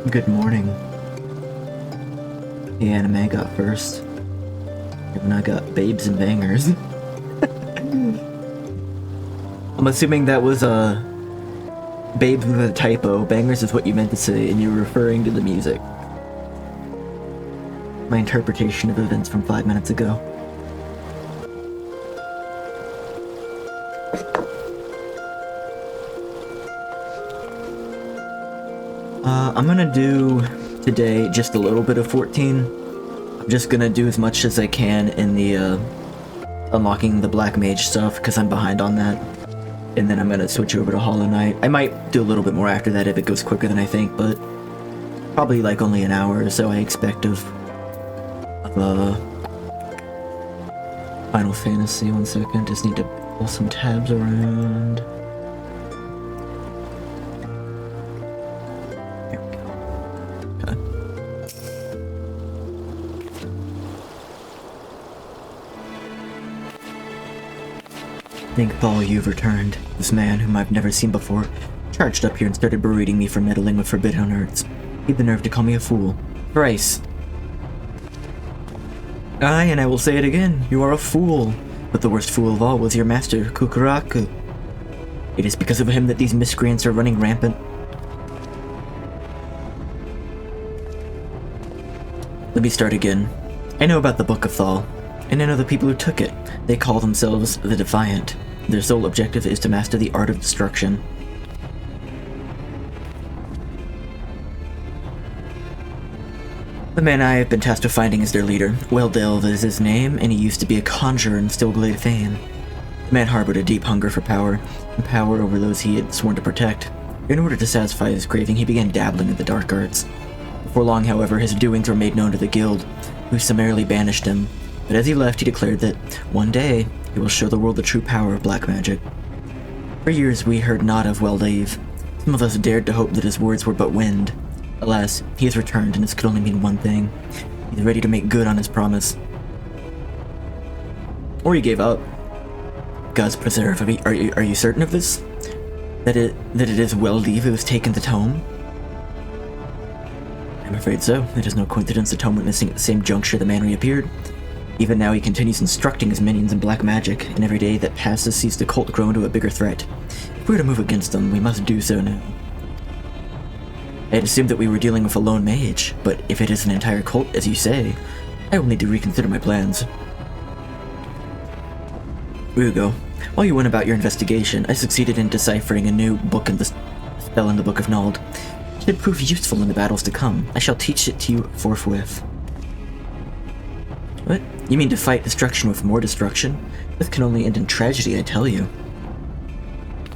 Good morning. The anime got first. And I got babes and bangers. I'm assuming that was babes with a typo. Bangers is what you meant to say, and you were referring to the music. My interpretation of events from 5 minutes ago. I'm gonna do today just a little bit of 14. I'm just gonna do as much as I can in the unlocking the black mage stuff because I'm behind on that, and then I'm gonna switch over to Hollow Knight. I might do a little bit more after that if it goes quicker than I think, but probably like only an hour or so I expect of Final Fantasy. 1 second, just need to pull some tabs around. Thank Thal you've returned. This man, whom I've never seen before, charged up here and started berating me for meddling with forbidden arts. He'd the nerve to call me a fool. Thrice. Aye, and I will say it again, you are a fool. But the worst fool of all was your master, Kukuraku. It is because of him that these miscreants are running rampant. Let me start again. I know about the Book of Thal, and I know the people who took it. They call themselves the Defiant. Their sole objective is to master the art of destruction. The man I have been tasked with finding is their leader. Weldelve is his name, and he used to be a conjurer in Stillglade fame. The man harbored a deep hunger for power, and power over those he had sworn to protect. In order to satisfy his craving, he began dabbling in the dark arts. Before long, however, his doings were made known to the guild, who summarily banished him. But as he left, he declared that one day he will show the world the true power of black magic. For years we heard not of Weldelve. Some of us dared to hope that his words were but wind. Alas, he has returned, and this could only mean one thing. He's ready to make good on his promise. Or he gave up. Gods preserve, are you certain of this? That it is Weldelve who has taken the tome? I'm afraid so. It is no coincidence the tome went missing at the same juncture the man reappeared. Even now he continues instructing his minions in black magic, and every day that passes sees the cult grow into a bigger threat. If we're to move against them, we must do so now. I had assumed that we were dealing with a lone mage, but if it is an entire cult, as you say, I will need to reconsider my plans. Ugo, while you went about your investigation, I succeeded in deciphering a new book in the spell in the Book of Nald. It should prove useful in the battles to come. I shall teach it to you forthwith. What? You mean to fight destruction with more destruction? This can only end in tragedy, I tell you.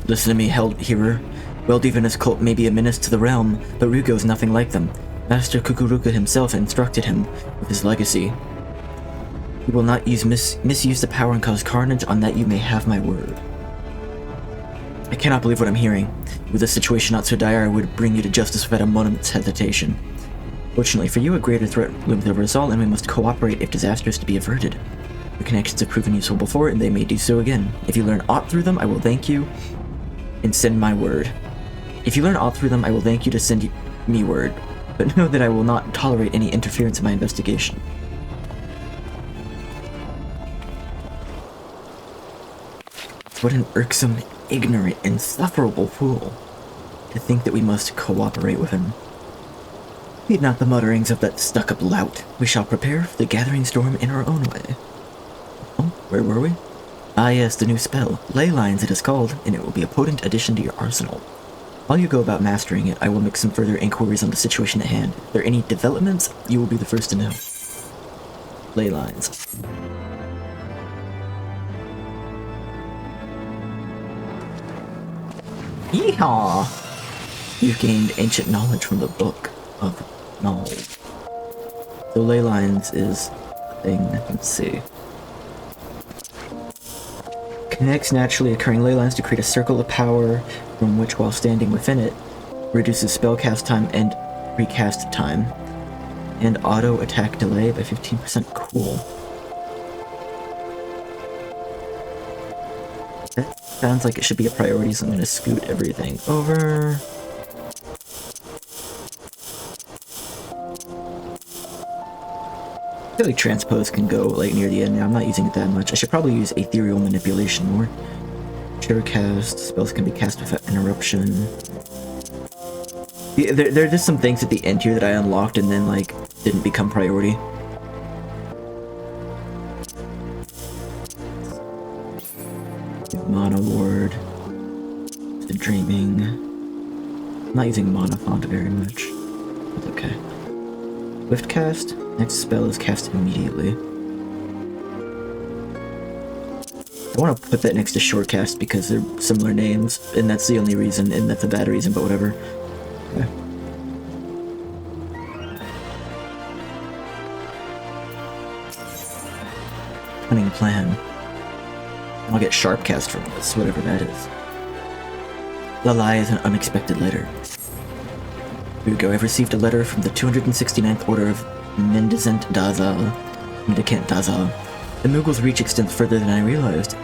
Listen to me, held hearer. Weldelve and his cult may be a menace to the realm, but Rugo is nothing like them. Master Kukuruka himself instructed him with his legacy. He will not misuse the power and cause carnage. On that you may have my word. I cannot believe what I'm hearing. With the situation not so dire, I would bring you to justice without a moment's hesitation. Fortunately for you, a greater threat looms over us all, and we must cooperate if disaster is to be averted. Your connections have proven useful before, and they may do so again. If you learn aught through them, I will thank you and send my word. If you learn aught through them, I will thank you to send me word, but know that I will not tolerate any interference in my investigation. What an irksome, ignorant, insufferable fool. To think that we must cooperate with him. Heed not the mutterings of that stuck-up lout. We shall prepare for the gathering storm in our own way. Oh, where were we? Ah yes, the new spell. Ley Lines it is called, and it will be a potent addition to your arsenal. While you go about mastering it, I will make some further inquiries on the situation at hand. If there are any developments, you will be the first to know. Ley Lines. Yeehaw! You've gained ancient knowledge from the Book of Nald. So Ley Lines is a thing. Let's see. Connects naturally occurring ley lines to create a circle of power from which, while standing within it, reduces spellcast time and recast time, and auto attack delay by 15%. Cool. That sounds like it should be a priority, so I'm gonna scoot everything over. feel like transpose can go like near the end now. I'm not using it that much. I should probably use ethereal manipulation more. Cast spells can be cast without interruption. Yeah, there are just some things at the end here that I unlocked and then like didn't become priority. Mana ward. The dreaming. I'm not using mana font very much. That's okay. Swift cast. Next spell is cast immediately. I want to put that next to shortcast because they're similar names, and that's the only reason, and that's a bad reason, but whatever. Okay. Cunning plan. I'll get sharpcast from this, whatever that is. Lalai is an unexpected letter. Here we go. I've received a letter from the 269th Order of Mendicant Dazal. The Mughals' reach extends further than I realized.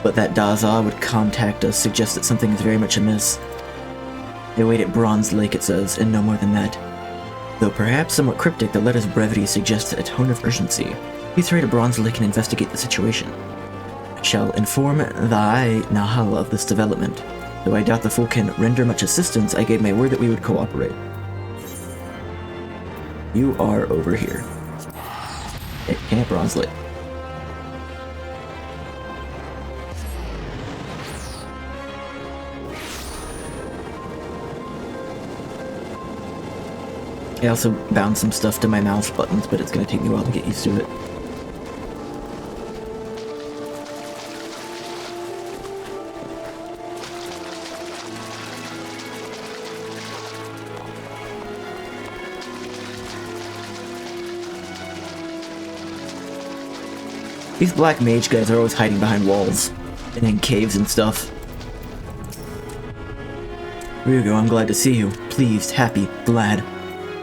But that Daza would contact us suggests that something is very much amiss. They wait at Bronze Lake, it says, and no more than that. Though perhaps somewhat cryptic, the letter's brevity suggests a tone of urgency. Please hurry to Bronze Lake and investigate the situation. I shall inform thy Nahal of this development. Though I doubt the fool can render much assistance, I gave my word that we would cooperate. You are over here. At Camp Bronze Lake. I also bound some stuff to my mouse buttons, but it's going to take me a while to get used to it. These black mage guys are always hiding behind walls and in caves and stuff. Ryugo, I'm glad to see you. Pleased, happy, glad.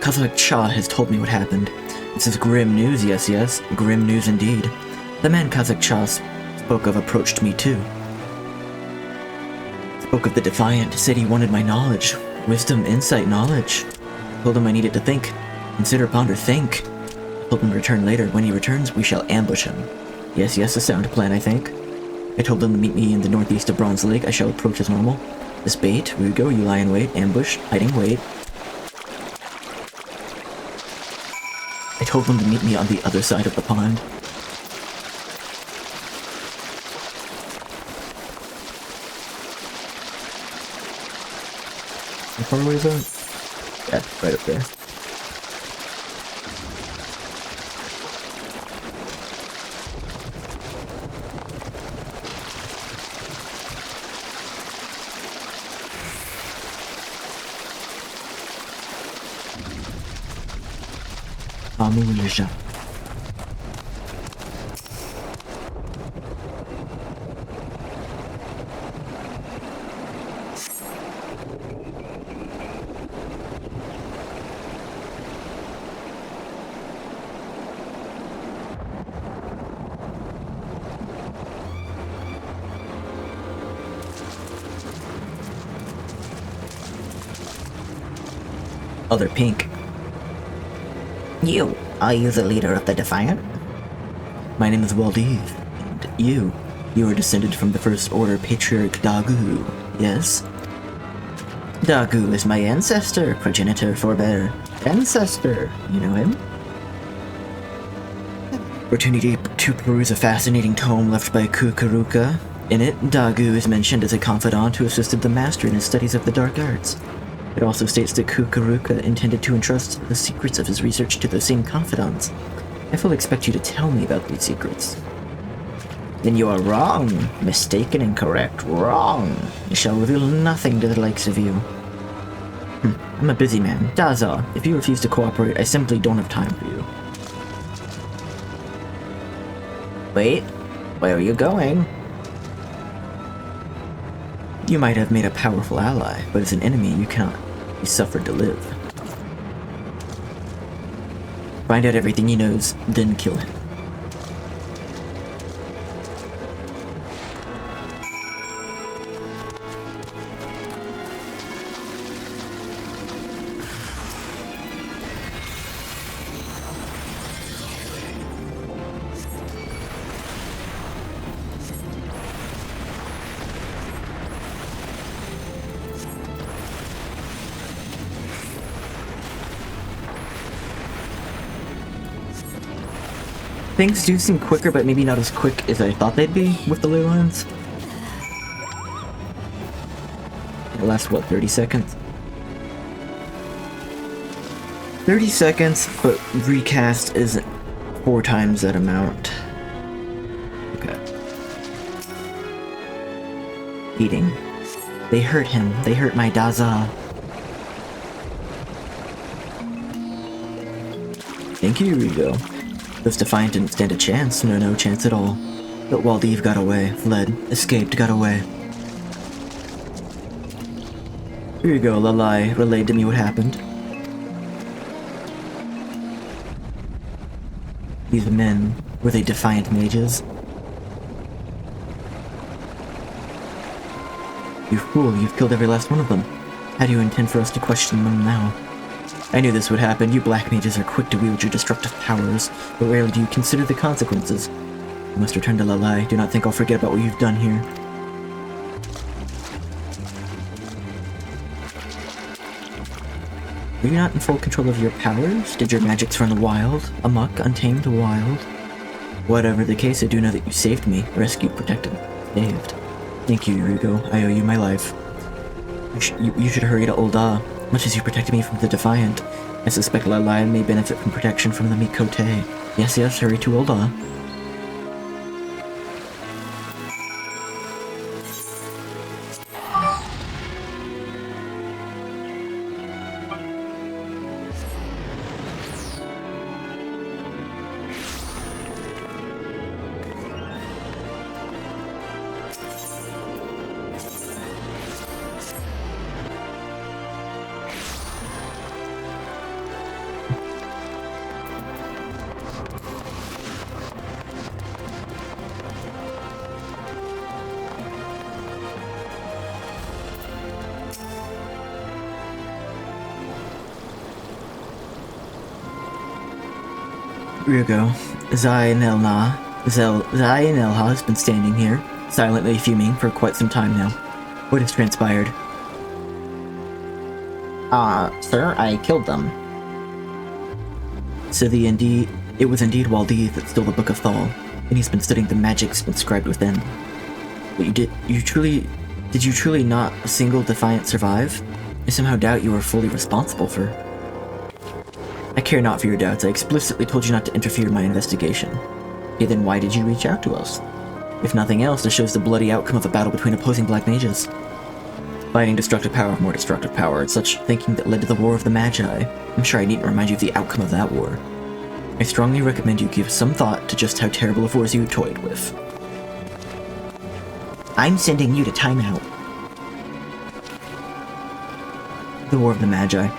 Kazakh Cha has told me what happened. This is grim news, yes, grim news indeed. The man Kazakh Cha spoke of approached me too. Spoke of the Defiant, said he wanted my knowledge. Wisdom, insight, knowledge. Told him I needed to think. Consider, ponder, think. Told him to return later. When he returns, we shall ambush him. Yes, a sound plan, I think. I told him to meet me in the northeast of Bronze Lake. I shall approach as normal. This bait, Ryugo, you lie in wait, ambush, hiding, wait. I told them to meet me on the other side of the pond. How far away is that? Yeah, right up there. Amulja. Other pink. Are you the leader of the Defiant? My name is Waldiv, and you are descended from the First Order Patriarch Dagu, yes? Dagu is my ancestor, progenitor, forebear. Ancestor, you know him? Opportunity to peruse a fascinating tome left by Kukuruka. In it, Dagu is mentioned as a confidant who assisted the Master in his studies of the dark arts. It also states that Kukuruka intended to entrust the secrets of his research to the same confidants. I fully expect you to tell me about these secrets. Then you are wrong. Mistaken, incorrect, wrong. I shall reveal nothing to the likes of you. I'm a busy man. Daza, if you refuse to cooperate, I simply don't have time for you. Wait, where are you going? You might have made a powerful ally, but as an enemy, you cannot be suffered to live. Find out everything he knows, then kill him. Things do seem quicker, but maybe not as quick as I thought they'd be with the ley lines. It lasts, what, 30 seconds? 30 seconds, but recast is 4 times that amount. Okay. Eating. They hurt him. They hurt my Daza. Thank you, Rigo. Those Defiant didn't stand a chance. No chance at all. But Waldiv got away, fled, escaped, got away. Here you go, Lalai relayed to me what happened. These men, were they Defiant mages? You fool, you've killed every last one of them. How do you intend for us to question them now? I knew this would happen. You black mages are quick to wield your destructive powers, but rarely do you consider the consequences. You must return to Lalai. Do not think I'll forget about what you've done here. Were you not in full control of your powers? Did your magics run wild? Amok, untamed, wild? Whatever the case, I do know that you saved me. Rescued, protected, saved. Thank you, Yurigo. I owe you my life. You should hurry to Ul'dah. Much as you protected me from the Defiant, I suspect Lalai may benefit from protection from the Mikote. Yes, hurry to Ul'dah. Ryugo, Zainelha has been standing here, silently fuming for quite some time now. What has transpired? Sir, I killed them. So it was indeed Waldiv that stole the Book of Thal, and he's been studying the magics inscribed within. But did you truly not a single Defiant survive? I somehow doubt you are fully responsible for... I care not for your doubts. I explicitly told you not to interfere in my investigation. Okay, then why did you reach out to us? If nothing else, this shows the bloody outcome of a battle between opposing black mages. Fighting destructive power with more destructive power, and such thinking that led to the War of the Magi. I'm sure I needn't remind you of the outcome of that war. I strongly recommend you give some thought to just how terrible of wars you toyed with. I'm sending you to timeout. The War of the Magi.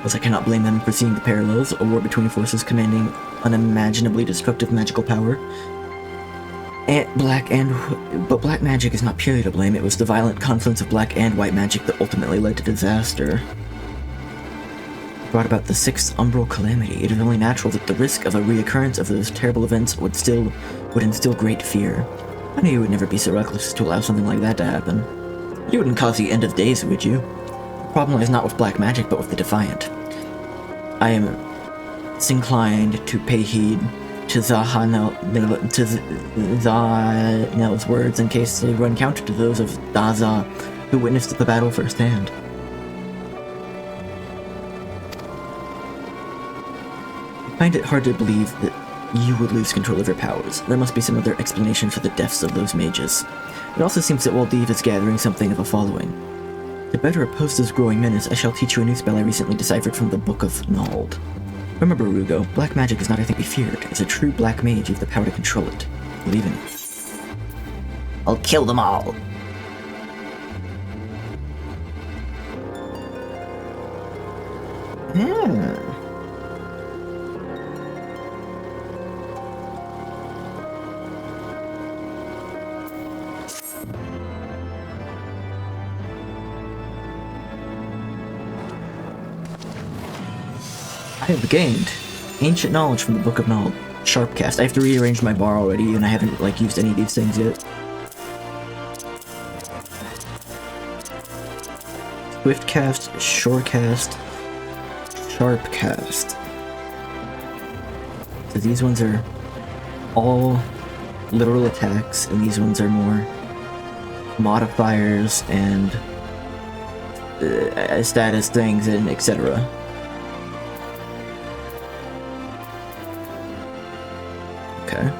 As I cannot blame them for seeing the parallels, a war between forces commanding unimaginably destructive magical power. But black magic is not purely to blame. It was the violent confluence of black and white magic that ultimately led to disaster. It brought about the 6th umbral calamity. It is only natural that the risk of a reoccurrence of those terrible events would instill great fear. I knew you would never be so reckless to allow something like that to happen. You wouldn't cause the end of days, would you? The problem lies not with black magic, but with the Defiant. I am disinclined to pay heed to Zahanel's words in case they run counter to those of Daza, who witnessed the battle firsthand. I find it hard to believe that you would lose control of your powers. There must be some other explanation for the deaths of those mages. It also seems that Waldiv is gathering something of a following. To better oppose this growing menace, I shall teach you a new spell I recently deciphered from the Book of Nald. Remember, Rugo, black magic is not a thing to be feared. As a true black mage, you have the power to control it. Believe in it. I'll kill them all. I have gained ancient knowledge from the Book of Nald. Sharpcast. I have to rearrange my bar already, and I haven't used any of these things yet. Swiftcast, Shorecast, Sharpcast. So these ones are all literal attacks, and these ones are more modifiers and status things and etc. Okay.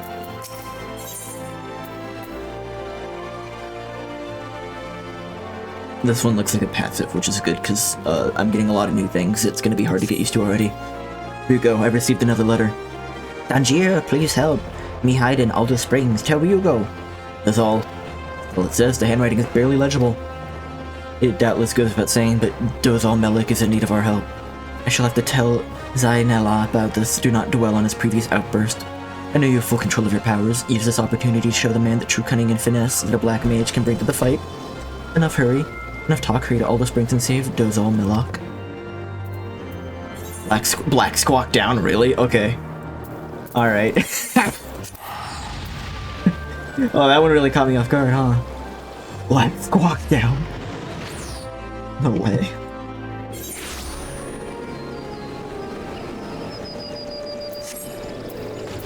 This one looks like a passive, which is good because I'm getting a lot of new things. It's going to be hard to get used to already. Here you go. I received another letter. Tangier, please help. Me hide in Alder Springs. Tell where you go. That's all. Well, it says the handwriting is barely legible. It doubtless goes without saying, but Dozal Melik is in need of our help. I shall have to tell Zainella about this. Do not dwell on his previous outburst. I know you have full control of your powers. Use this opportunity to show the man the true cunning and finesse that a black mage can bring to the fight. Enough hurry. Enough talk. Hurry to Alder Springs and save Dozal Melik. Black Squawk down, really? Okay. Alright. Oh, that one really caught me off guard, huh? Black Squawk down. No way.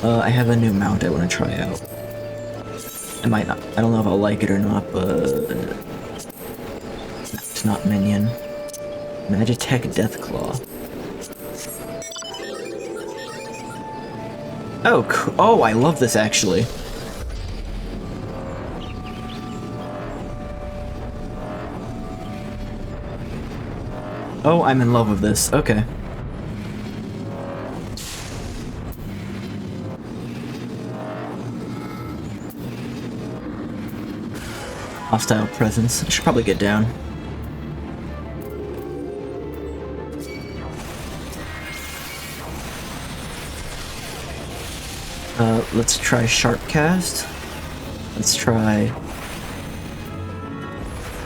I have a new mount I want to try out. I might not. I don't know if I'll like it or not, but it's not minion. Magitech Deathclaw. Oh, I love this actually. Oh, I'm in love with this. Okay. Hostile presence. I should probably get down. Let's try Sharpcast. Let's try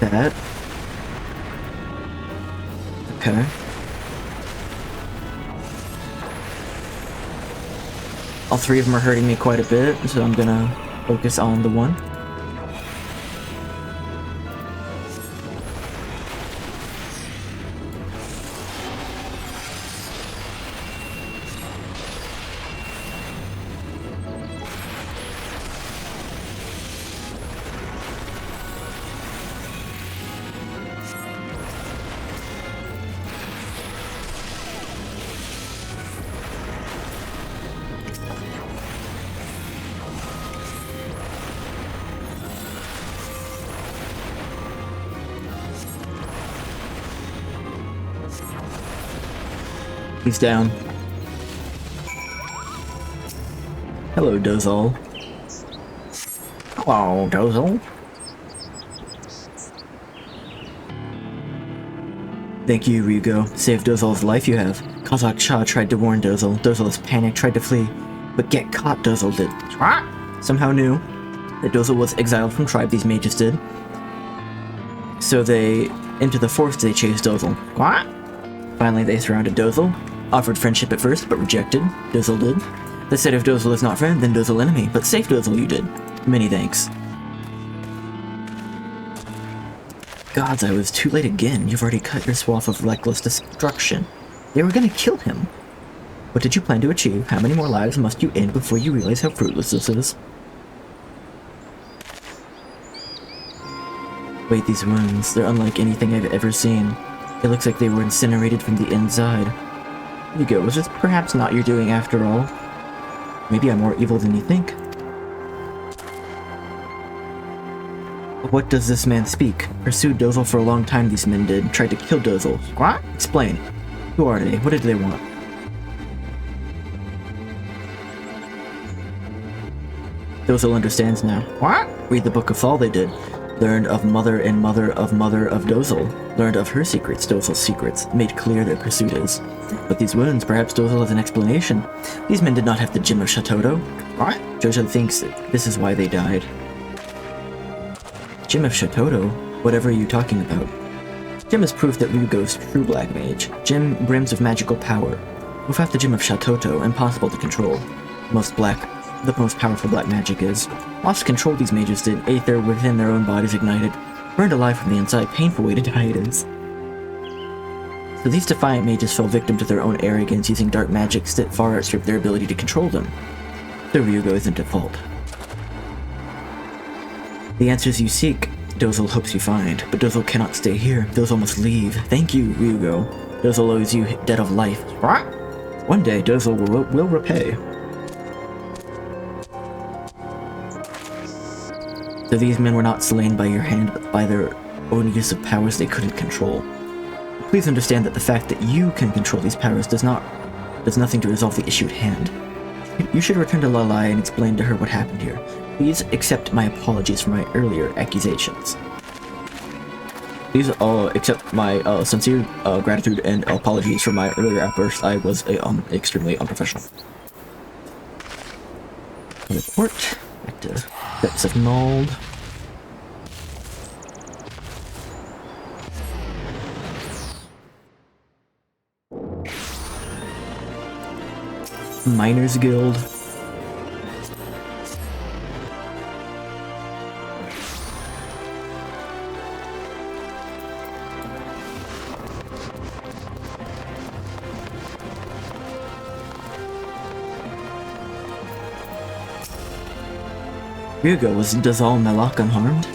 that. Okay. All three of them are hurting me quite a bit, so I'm gonna focus on the one. He's down. Hello, Dozal. Hello, Dozal. Thank you, Ryugo. Saved Dozal's life you have. Kazak Cha tried to warn Dozal. Dozal is panicked, tried to flee. But get caught, Dozal did. Somehow knew that Dozal was exiled from tribe, these mages did. So they, into the forest they chased Dozal. Finally they surrounded Dozal. Offered friendship at first, but rejected. Dozal did. They said if Dozal is not friend, then Dozal enemy. But safe Dozal you did. Many thanks. Gods, I was too late again. You've already cut your swath of reckless destruction. They were gonna kill him. What did you plan to achieve? How many more lives must you end before you realize how fruitless this is? Wait, these wounds. They're unlike anything I've ever seen. It looks like they were incinerated from the inside. Ryugo, was this perhaps not your doing after all? Maybe I'm more evil than you think. What does this man speak? Pursued Dozal for a long time, these men did. Tried to kill Dozal. What? Explain. Who are they? What did they want? Dozal understands now. What? Read the Book of Fall they did. Learned of mother and mother of Dozal. Learned of her secrets, Dozal's secrets. Made clear their pursuit is. But these wounds, perhaps Dozal has an explanation. These men did not have the Gem of Shatoto. What? Jojo thinks that this is why they died. Gem of Shatoto? Whatever are you talking about? Gem is proof that Ryugo's true black mage. Gem brims of magical power. Without the Gem of Shatoto, impossible to control. The most powerful black magic is. Lost control these mages did, aether within their own bodies ignited. Burned alive from the inside, painful way to die it is. So these defiant mages fell victim to their own arrogance, using dark magics that far outstripped their ability to control them. So Ryugo isn't at fault. The answers you seek, Dozel hopes you find, but Dozel cannot stay here. Dozel must leave. Thank you, Ryugo. Dozel owes you debt of life. What? One day, Dozel will repay. So these men were not slain by your hand, but by their own use of powers they couldn't control. Please understand that the fact that you can control these powers does nothing to resolve the issue at hand. You should return to Lalai and explain to her what happened here. Please accept my apologies for my earlier accusations. Please accept my sincere gratitude and apologies for my earlier outburst. I was extremely unprofessional. Report. Back to depths of mold. Miners Guild. Ryugo, was Dazal Melok unharmed?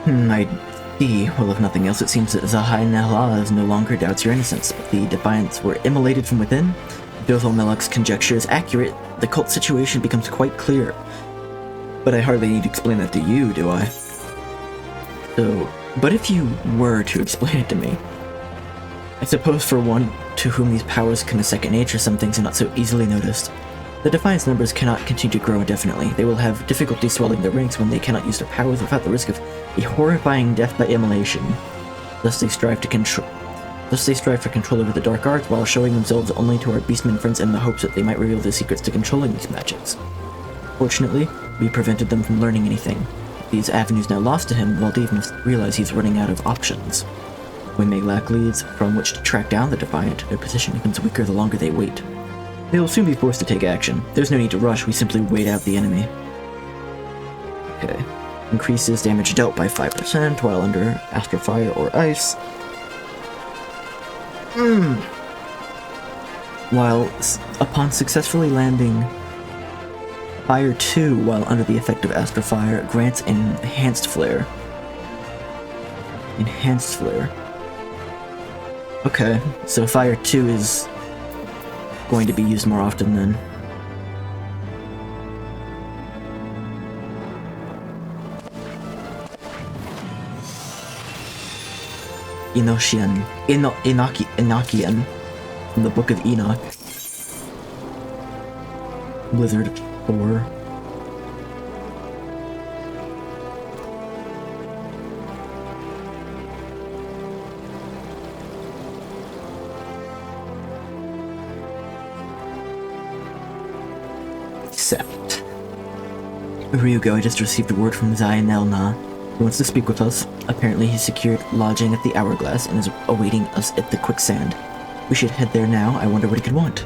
I see. Well, if nothing else, it seems that Zahai Nehlas no longer doubts your innocence, but the Defiants were immolated from within. If Dazal Melok's conjecture is accurate, the cult situation becomes quite clear. But I hardly need to explain that to you, do I? So, but if you were to explain it to me, I suppose for one to whom these powers come as second nature, some things are not so easily noticed. The Defiance numbers cannot continue to grow indefinitely. They will have difficulty swelling their ranks when they cannot use their powers without the risk of a horrifying death by immolation. Thus they strive for control over the dark arts while showing themselves only to our beastmen friends in the hopes that they might reveal the secrets to controlling these magics. Fortunately, we prevented them from learning anything. These avenues now lost to him, Waldev must realize he's running out of options. When they lack leads from which to track down the Defiant, their position becomes weaker the longer they wait. They will soon be forced to take action. There's no need to rush, we simply wait out the enemy. Okay. Increases damage dealt by 5% while under Astral Fire or Ice. While upon successfully landing Fire 2 while under the effect of Astral Fire, grants Enhanced Flare. Enhanced Flare. Okay, so Fire 2 is going to be used more often then. Enochian from the Book of Enoch. Blizzard 4. Accept. Ryugo, I just received a word from Zainelna. He wants to speak with us. Apparently he secured lodging at the Hourglass and is awaiting us at the Quicksand. We should head there now. I wonder what he could want.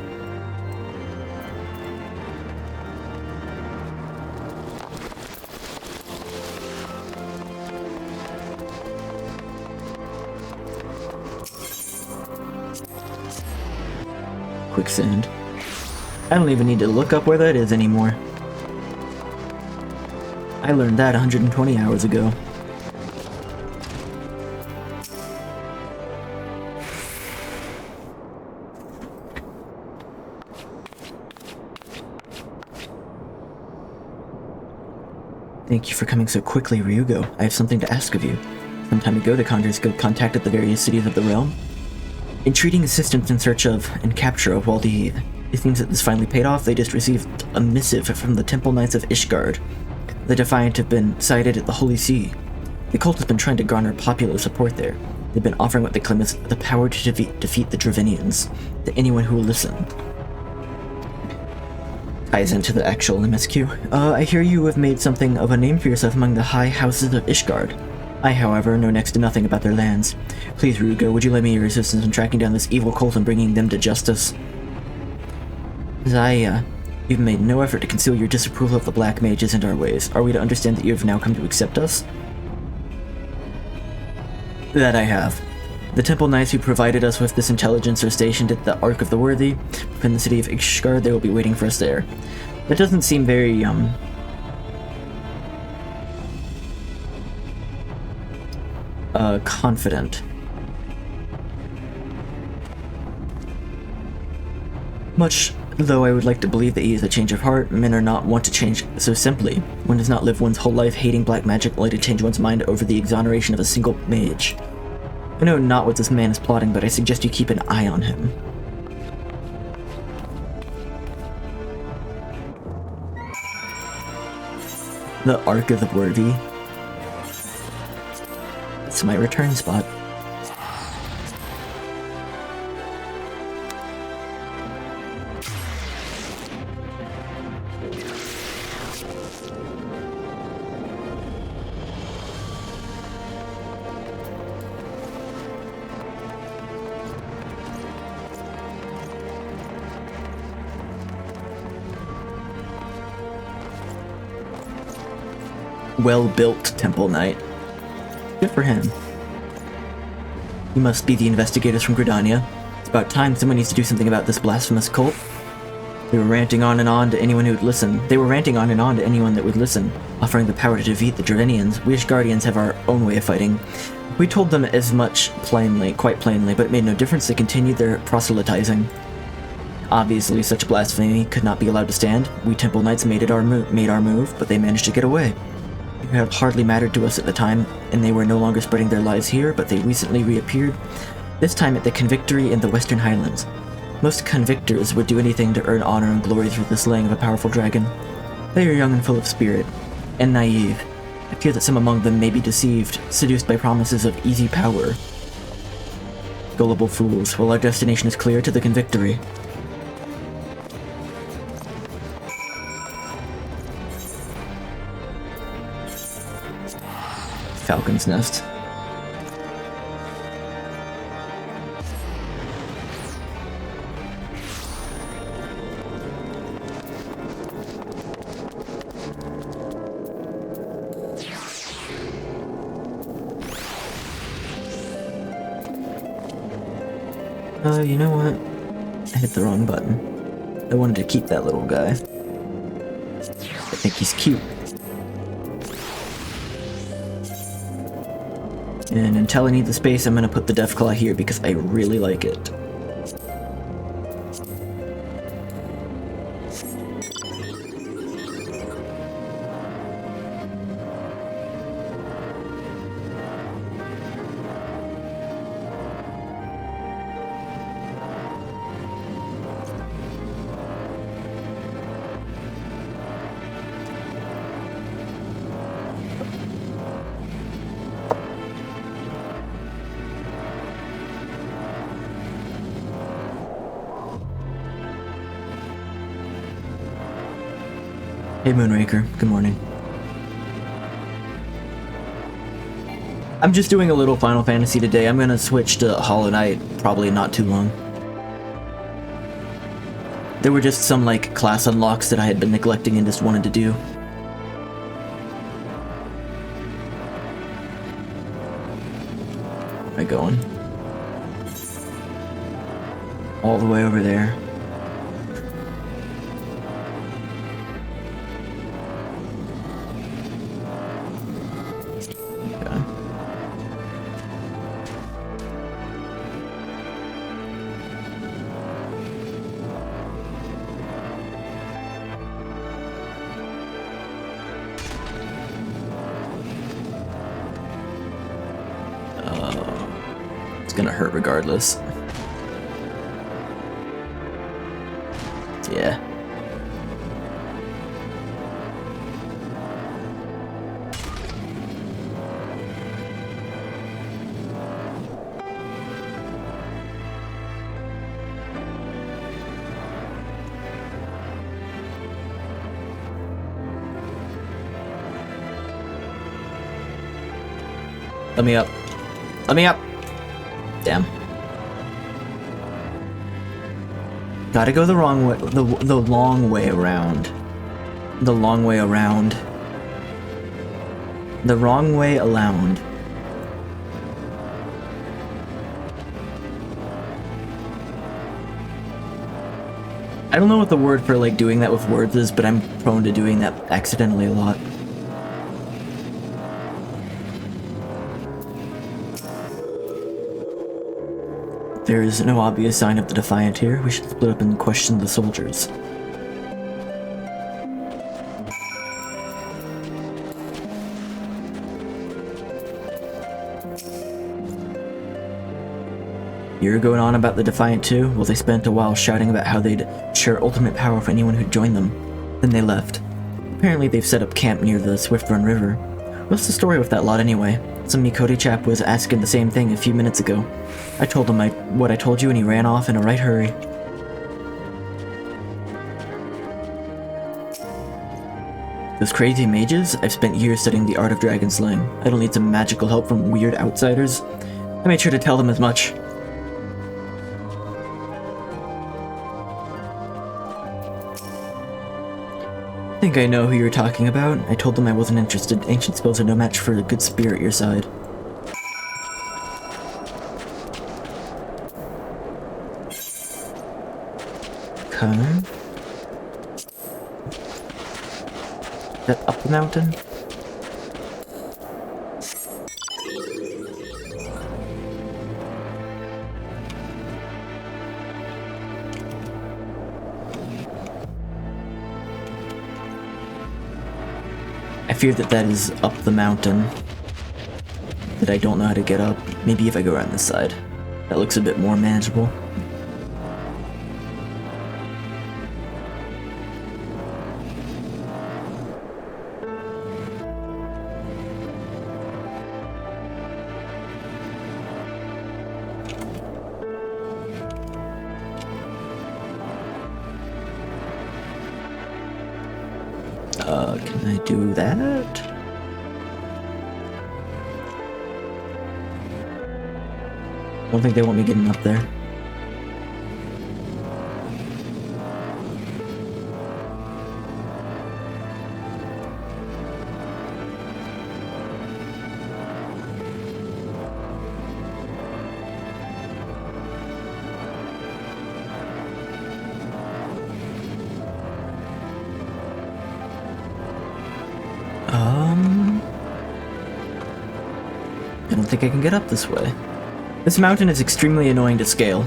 Quicksand. I don't even need to look up where that is anymore. I learned that 120 hours ago. Thank you for coming so quickly, Ryugo. I have something to ask of you. Some time ago, the Conjurers Guild contacted the various cities of the realm, entreating assistance in search of and capture of Waldev. It seems that this finally paid off. They just received a missive from the Temple Knights of Ishgard. The Defiant have been sighted at the Holy See. The cult has been trying to garner popular support there. They've been offering what they claim is the power to defeat the Dravinians to anyone who will listen. Ties into the actual MSQ. I hear you have made something of a name for yourself among the high houses of Ishgard. I, however, know next to nothing about their lands. Please, Ryugo, would you lend me your assistance in tracking down this evil cult and bringing them to justice? Zaya, you've made no effort to conceal your disapproval of the Black Mages and our ways. Are we to understand that you have now come to accept us? That I have. The Temple Knights who provided us with this intelligence are stationed at the Ark of the Worthy. Within the city of Ishgard, they will be waiting for us there. That doesn't seem very, confident. Much though I would like to believe that he has a change of heart, men are not wont to change so simply. One does not live one's whole life hating black magic only to change one's mind over the exoneration of a single mage. I know not what this man is plotting, but I suggest you keep an eye on him. The Ark of the Worthy. It's my return spot. Well-built Temple Knight. Good for him. You must be the investigators from Gridania. It's about time someone needs to do something about this blasphemous cult. They were ranting on and on to anyone who would listen. That would listen, offering the power to defeat the Dravenians. We as Guardians have our own way of fighting. We told them as much quite plainly, but it made no difference. They continued their proselytizing. Obviously, such blasphemy could not be allowed to stand. We Temple Knights made our move, but they managed to get away. It had hardly mattered to us at the time, and they were no longer spreading their lies here, but they recently reappeared, this time at the Convictory in the Western Highlands. Most convictors would do anything to earn honor and glory through the slaying of a powerful dragon. They are young and full of spirit, and naive. I fear that some among them may be deceived, seduced by promises of easy power. Gullible fools. Well, our destination is clear to the Convictory. Falcon's Nest. You know what? I hit the wrong button. I wanted to keep that little guy. I think he's cute. And until I need the space, I'm gonna put the Deathclaw here because I really like it. Hey Moonraker, good morning. I'm just doing a little Final Fantasy today. I'm gonna switch to Hollow Knight, probably not too long. There were just some, like, class unlocks that I had been neglecting and just wanted to do. Where am I going? All the way over there. Gonna hurt regardless. Yeah. Let me up. Let me up. Damn. Gotta go the wrong way, the long way around. The long way around. The wrong way around. I don't know what the word for like doing that with words is, but I'm prone to doing that accidentally a lot. There is no obvious sign of the Defiant here. We should split up and question the soldiers. You're going on about the Defiant too? Well, they spent a while shouting about how they'd share ultimate power with anyone who'd join them. Then they left. Apparently they've set up camp near the Swift Run River. What's the story with that lot anyway? Some Mikoti chap was asking the same thing a few minutes ago. I told him what I told you and he ran off in a right hurry. Those crazy mages? I've spent years studying the art of dragon slaying. I don't need some magical help from weird outsiders. I made sure to tell them as much. I think I know who you're talking about. I told them I wasn't interested. Ancient spells are no match for a good spear at your side. Okay. Is that up the mountain? I fear that is up the mountain. That I don't know how to get up. Maybe if I go around this side. That looks a bit more manageable. Can I do that? I don't think they want me getting up there. I don't think I can get up this way. This mountain is extremely annoying to scale.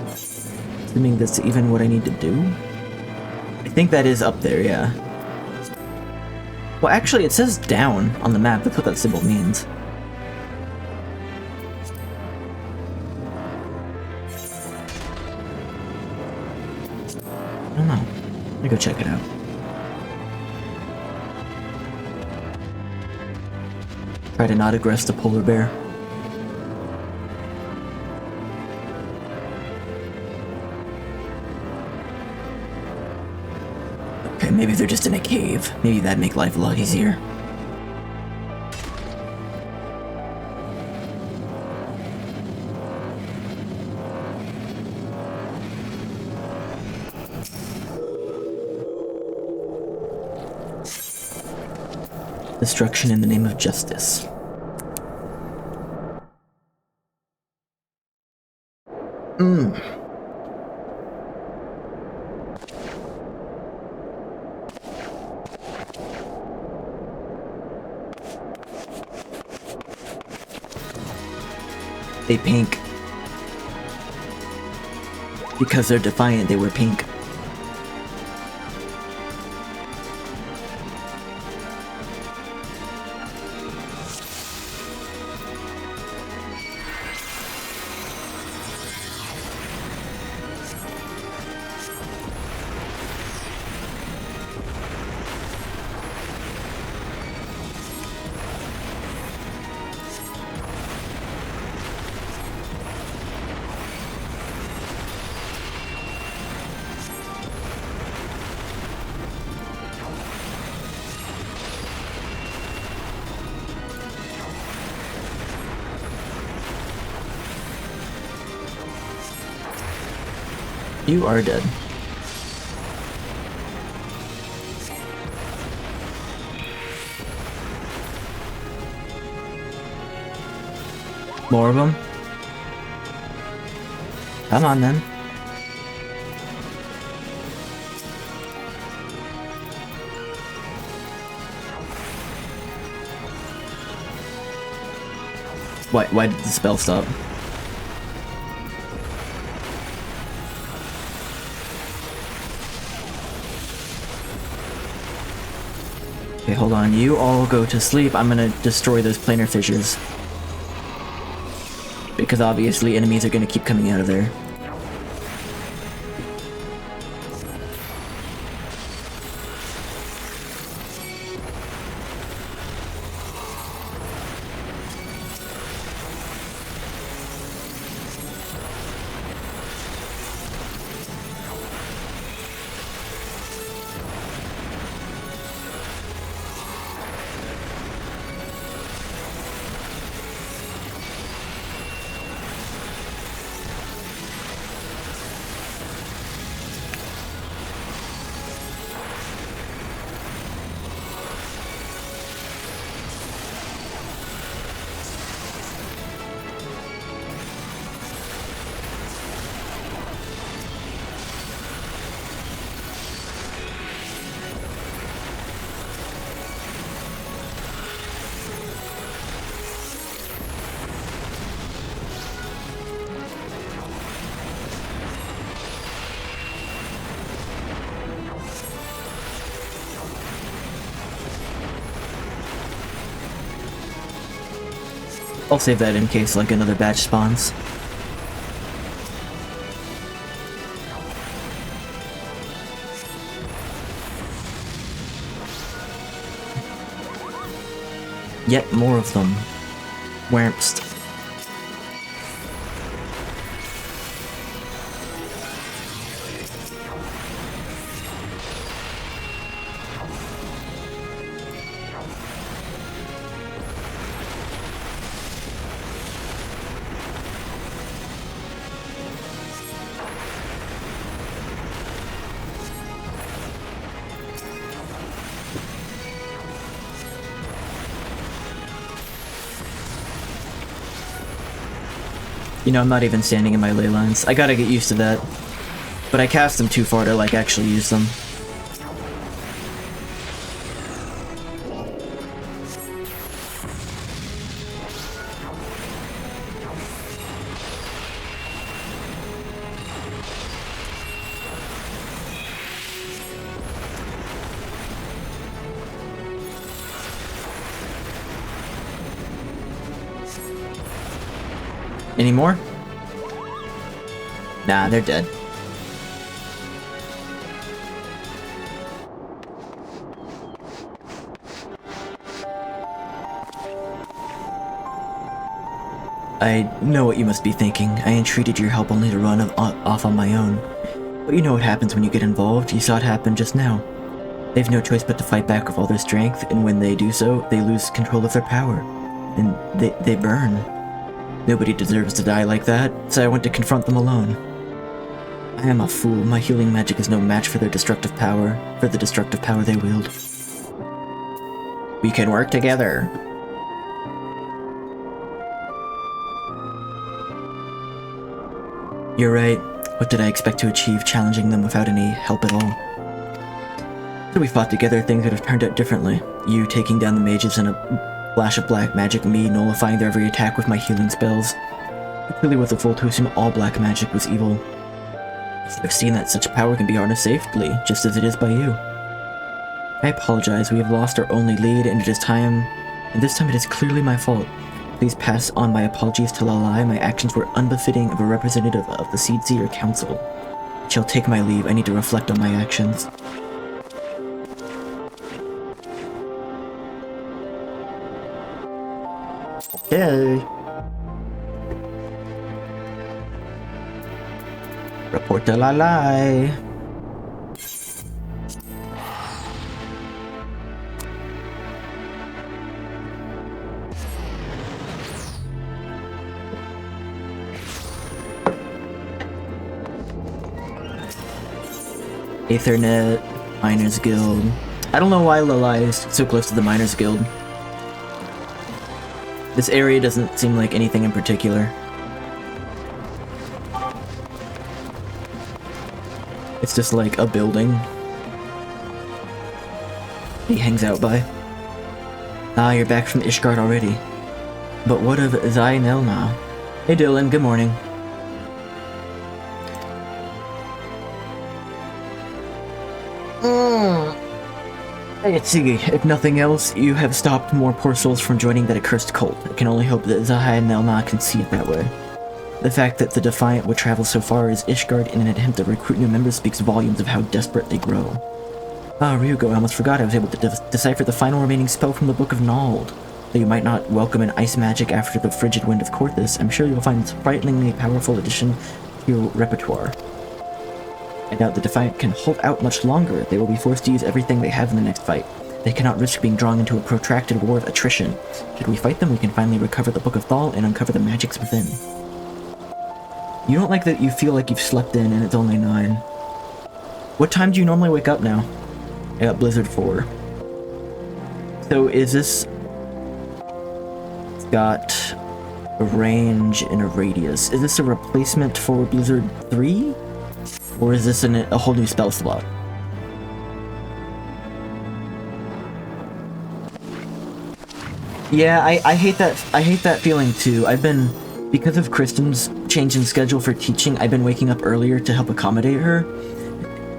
Assuming that's even what I need to do? I think that is up there, yeah. Well, actually, it says down on the map. That's what that symbol means. I don't know. Let me go check it out. Try to not aggress the polar bear. Okay, maybe they're just in a cave. Maybe that'd make life a lot easier. Destruction in the name of justice. They pink. Because they're defiant, they were pink. You are dead. More of them? Come on then. Why did the spell stop? Okay, hold on. You all go to sleep. I'm gonna destroy those planar fissures. Because obviously enemies are gonna keep coming out of there. I'll save that in case like another batch spawns. Yet more of them. Whermst. You know, I'm not even standing in my ley lines. I gotta get used to that. But I cast them too far to, like, actually use them. Any more? Nah, they're dead. I know what you must be thinking. I entreated your help only to run off on my own. But you know what happens when you get involved. You saw it happen just now. They have no choice but to fight back with all their strength, and when they do so, they lose control of their power. And they burn. Nobody deserves to die like that, so I went to confront them alone. I am a fool. My healing magic is no match for their destructive power, for the destructive power they wield. We can work together. You're right. What did I expect to achieve challenging them without any help at all? So we fought together, things would have turned out differently. You taking down the mages in a flash of black magic, me nullifying their every attack with my healing spells. It really was a fool to assume all black magic was evil. I've seen that such power can be harnessed safely, just as it is by you. I apologize, we have lost our only lead, and this time it is clearly my fault. Please pass on my apologies to Lalai. My actions were unbefitting of a representative of the Seed Seer Council. I shall take my leave. I need to reflect on my actions. Okay. Report to Lalai. Aethernet, Miners Guild. I don't know why Lalai is so close to the Miners Guild. This area doesn't seem like anything in particular. It's just like a building he hangs out by. Ah, you're back from Ishgard already. But what of Zainelna? Hey Dylan, good morning. Let's see, if nothing else, you have stopped more poor souls from joining that accursed cult. I can only hope that Zainelna can see it that way. The fact that the Defiant would travel so far as Ishgard in an attempt to recruit new members speaks volumes of how desperate they grow. Ah, Ryugo, I almost forgot I was able to decipher the final remaining spell from the Book of Nald. Though you might not welcome an ice magic after the frigid wind of Korthus, I'm sure you'll find this frighteningly powerful addition to your repertoire. I doubt the Defiant can hold out much longer. They will be forced to use everything they have in the next fight. They cannot risk being drawn into a protracted war of attrition. Should we fight them, we can finally recover the Book of Thal and uncover the magics within. You don't like that you feel like you've slept in and it's only 9. What time do you normally wake up now? I got Blizzard 4. So is this... It's got a range and a radius. Is this a replacement for Blizzard 3? Or is this a whole new spell slot? Yeah, I hate that feeling too. I've been, because of Kristen's change in schedule for teaching, I've been waking up earlier to help accommodate her.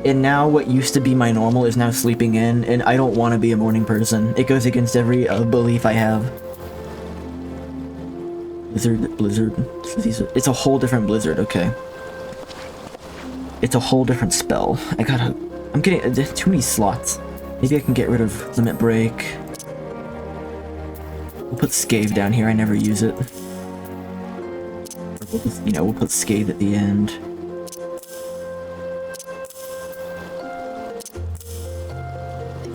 And now what used to be my normal is now sleeping in, and I don't want to be a morning person. It goes against every belief I have. Blizzard. It's a whole different Blizzard, okay. It's a whole different spell. I'm getting too many slots. Maybe I can get rid of Limit Break. We'll put Scathe down here, I never use it. We'll put Scathe at the end.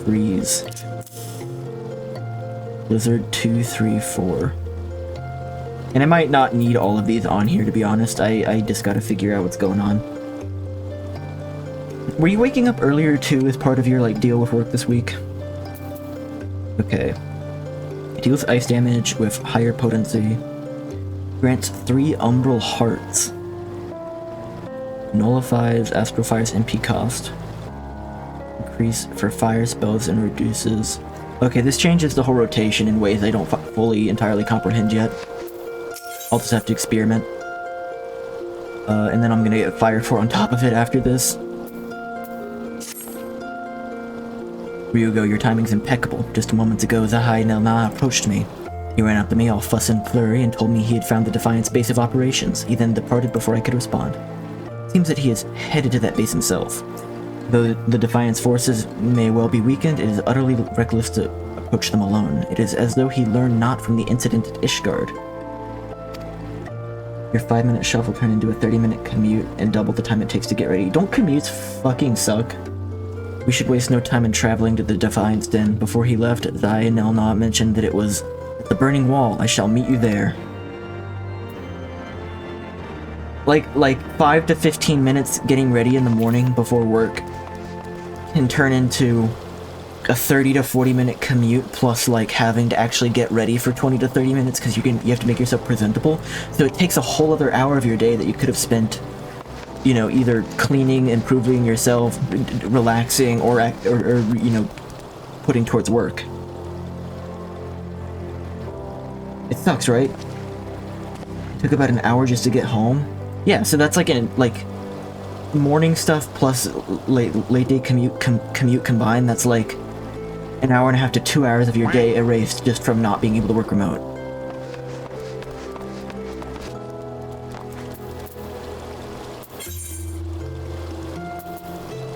Freeze. Blizzard 2, 3, 4. And I might not need all of these on here, to be honest. I just gotta figure out what's going on. Were you waking up earlier too as part of your deal with work this week? Okay. It deals ice damage with higher potency. Grants 3 Umbral Hearts. Nullifies Astrofire's MP cost. Increase for fire spells and reduces... Okay, this changes the whole rotation in ways I don't fully entirely comprehend yet. I'll just have to experiment. And then I'm gonna get Fire 4 on top of it after this. Ryugo, your timing's impeccable. Just moments ago, Zainelna approached me. He ran up to me all fuss and flurry and told me he had found the Defiant's base of operations. He then departed before I could respond. Seems that he is headed to that base himself. Though the Defiant's forces may well be weakened, it is utterly reckless to approach them alone. It is as though he learned not from the incident at Ishgard. Your 5-minute shuffle turned into a 30-minute commute and double the time it takes to get ready. Don't commutes fucking suck? We should waste no time in traveling to the Defiant's Den. Before he left, Zainelna mentioned that it was at the Burning Wall. I shall meet you there. Like 5 to 15 minutes getting ready in the morning before work can turn into a 30 to 40 minute commute plus having to actually get ready for 20 to 30 minutes because you have to make yourself presentable. So it takes a whole other hour of your day that you could have spent, either cleaning, improving yourself, relaxing, or putting towards work. It sucks, right? It took about an hour just to get home. Yeah, so that's morning stuff plus late day commute combined. That's an hour and a half to 2 hours of your day erased just from not being able to work remote.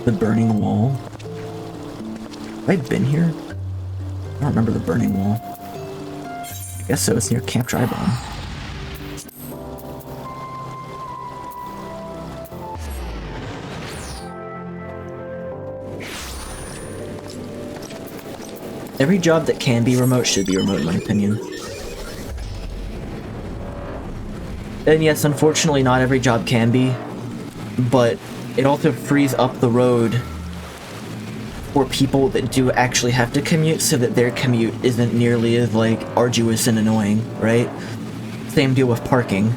The Burning Wall? Have I been here? I don't remember the Burning Wall. I guess so, it's near Camp Drybone. Every job that can be remote should be remote, in my opinion. And yes, unfortunately, not every job can be, but it also frees up the road for people that do actually have to commute so that their commute isn't nearly as, arduous and annoying, right? Same deal with parking.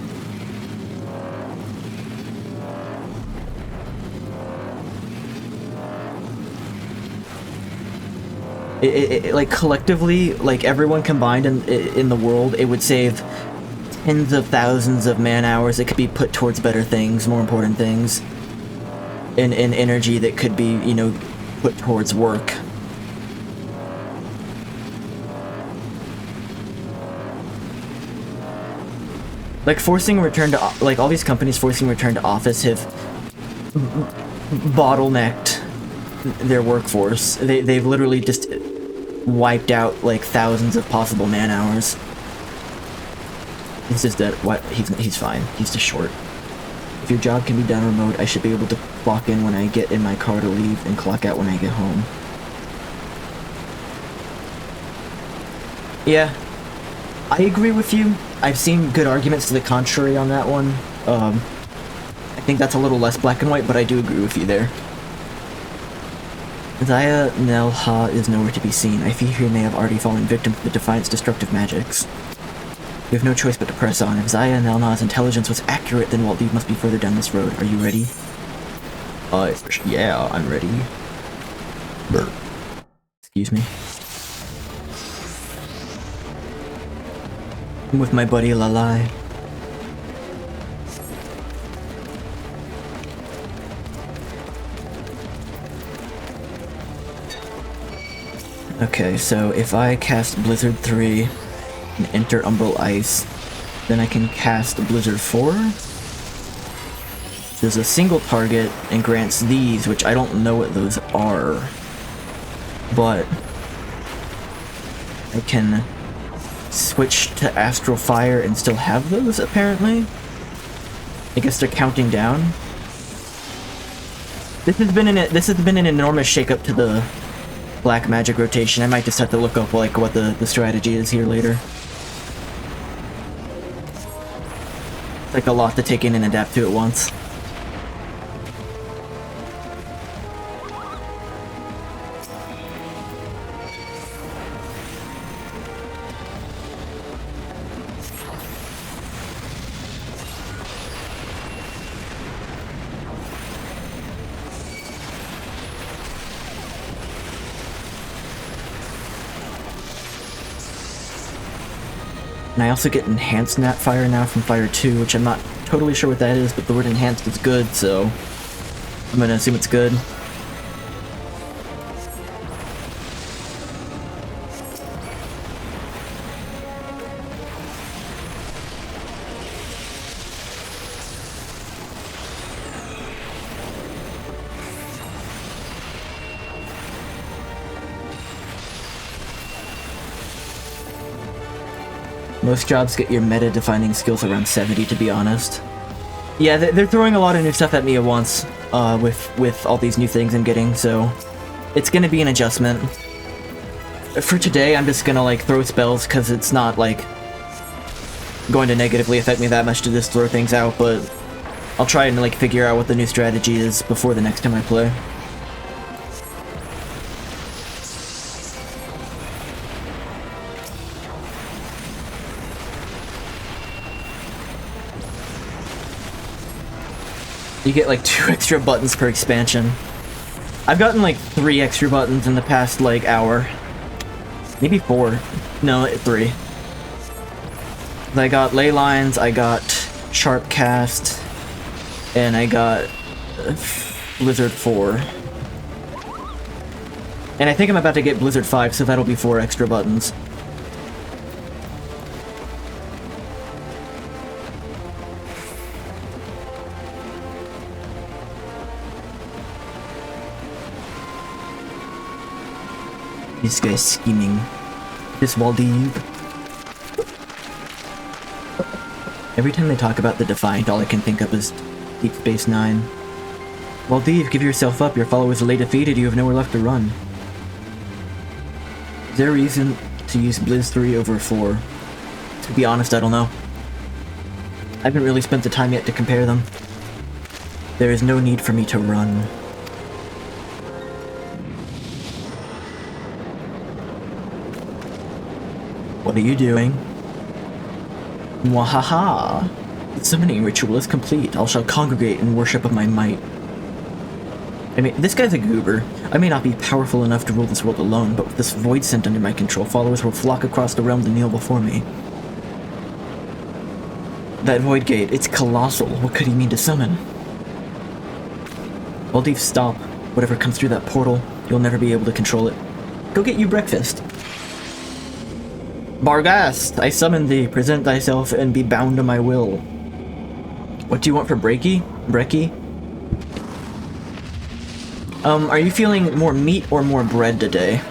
Like collectively, like everyone combined in the world, it would save tens of thousands of man hours that could be put towards better things, more important things, and energy that could be, you know, put towards work. Like forcing return to, like all these companies forcing return to office have bottlenecked their workforce. They've literally just wiped out like thousands of possible man hours. He's just dead. What? He's fine. He's just short. If your job can be done remote, I should be able to clock in when I get in my car to leave and clock out when I get home. Yeah, I agree with you. I've seen good arguments to the contrary on that one. I think that's a little less black and white, but I do agree with you there. Zaya Nelha is nowhere to be seen. I fear he may have already fallen victim to the Defiant's destructive magics. We have no choice but to press on. If Zaya Nelha's intelligence was accurate, then Walt must be further down this road. Are you ready? Yeah, I'm ready. Excuse me. I'm with my buddy Lalai. Okay, so if I cast Blizzard 3 and enter Umbral Ice, then I can cast Blizzard 4. There's a single target and grants these, which I don't know what those are. But I can switch to Astral Fire and still have those, apparently. I guess they're counting down. This has been an enormous shakeup to the black magic rotation. I might just have to look up like what the strategy is here later. It's like a lot to take in and adapt to at once. And I also get Enhanced Nat Fire now from Fire 2, which I'm not totally sure what that is, but the word Enhanced is good, so I'm gonna assume it's good. Most jobs get your meta-defining skills around 70, to be honest. Yeah, they're throwing a lot of new stuff at me at once, with all these new things I'm getting, so it's gonna be an adjustment. For today, I'm just gonna, like, throw spells, because it's not, like, going to negatively affect me that much to just throw things out, but I'll try and, like, figure out what the new strategy is before the next time I play. You get like 2 extra buttons per expansion. I've gotten like 3 extra buttons in the past like hour. Maybe 4. No, 3. I got Ley Lines, I got Sharp Cast, and I got Blizzard 4. And I think I'm about to get Blizzard 5, so that'll be 4 extra buttons. This guy's scheming. This Waldev. Every time they talk about the Defiant, all I can think of is Deep Space Nine. Waldev, give yourself up. Your followers are late defeated. You have nowhere left to run. Is there a reason to use Blizz 3 over 4? To be honest, I don't know. I haven't really spent the time yet to compare them. There is no need for me to run. What are you doing? Mwahaha! The summoning ritual is complete. All shall congregate in worship of my might. I mean, this guy's a goober. I may not be powerful enough to rule this world alone, but with this void scent under my control, followers will flock across the realm to kneel before me. That void gate, it's colossal. What could he mean to summon? Valdiv, stop. Whatever comes through that portal, you'll never be able to control it. Go get you breakfast. Barghast, I summon thee. Present thyself and be bound to my will. What do you want for Brecky? Are you feeling more meat or more bread today?